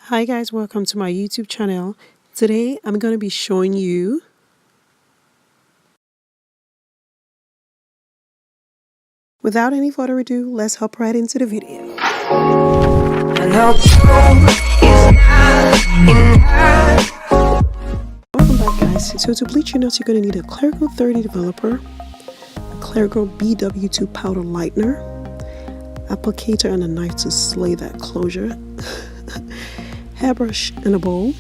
Hi guys, welcome to my YouTube channel. Today I'm going to be showing you without any further ado, let's hop right into the video. Welcome back guys. So to bleach your nuts you're going to need a Clairol 30 developer, a Clairol BW2 powder lightener, applicator and a knife to slay that closure, hairbrush and a bowl,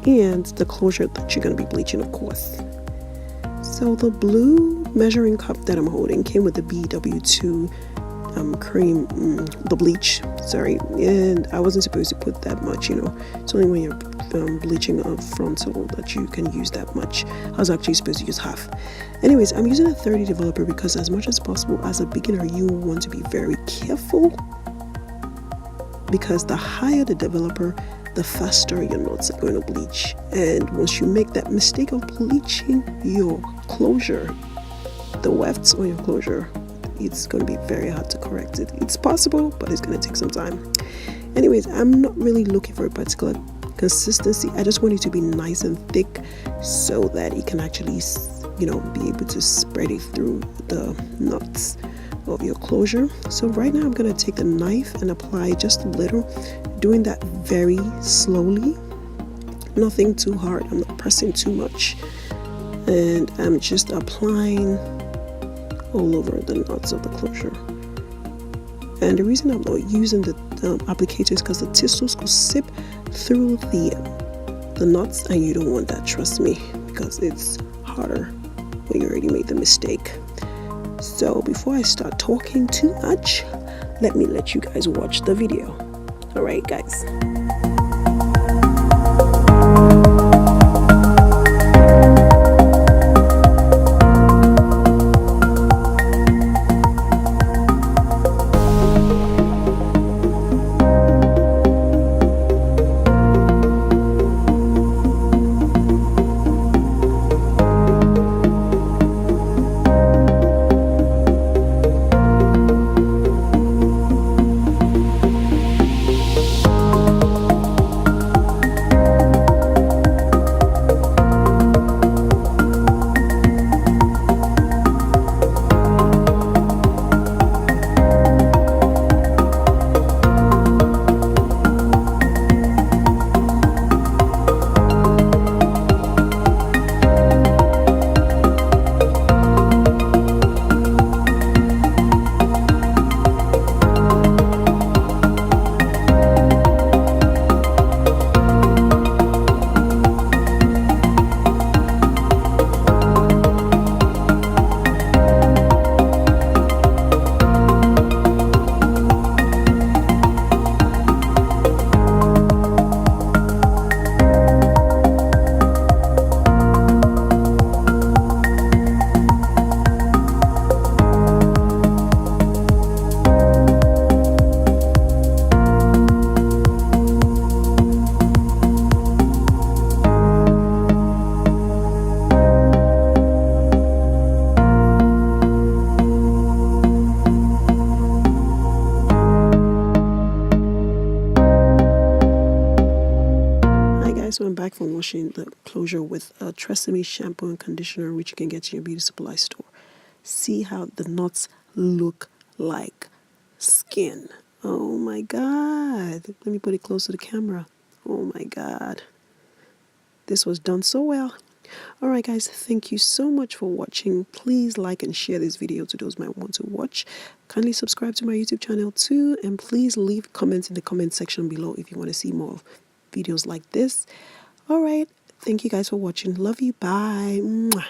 and the closure that you're going to be bleaching, of course. So the blue measuring cup that I'm holding came with the BW2 cream, the bleach, sorry, and I wasn't supposed to put that much, it's only when you're bleaching a frontal that you can use that much. I was actually supposed to use half. Anyways, I'm using a 30 developer because as much as possible as a beginner you want to be very careful, because the higher the developer, the faster your knots are going to bleach. And once you make that mistake of bleaching your closure, the wefts on your closure, it's going to be very hard to correct it. It's possible, but it's going to take some time. Anyways, I'm not really looking for a particular consistency. I just want it to be nice and thick so that it can actually, be able to spread it through the knots of your closure. So right now I'm going to take the knife and apply just a little, doing that very slowly, nothing too hard. I'm not pressing too much, and I'm just applying all over the knots of the closure. And the reason I'm not using the applicator is because the thistles could sip through the knots, and you don't want that, trust me, because it's harder when you already made the mistake. So before I start talking too much, let you guys watch the video. Alright guys. So I'm back from washing the closure with a Tresemme shampoo and conditioner, which you can get in your beauty supply store. See how the knots look like skin. Oh my god. Let me put it close to the camera. Oh my god. This was done so well. Alright guys, thank you so much for watching. Please like and share this video to those who might want to watch. Kindly subscribe to my YouTube channel too, and please leave comments in the comment section below if you want to see more videos like this. Alright, thank you guys for watching. Love you. Bye. Mwah.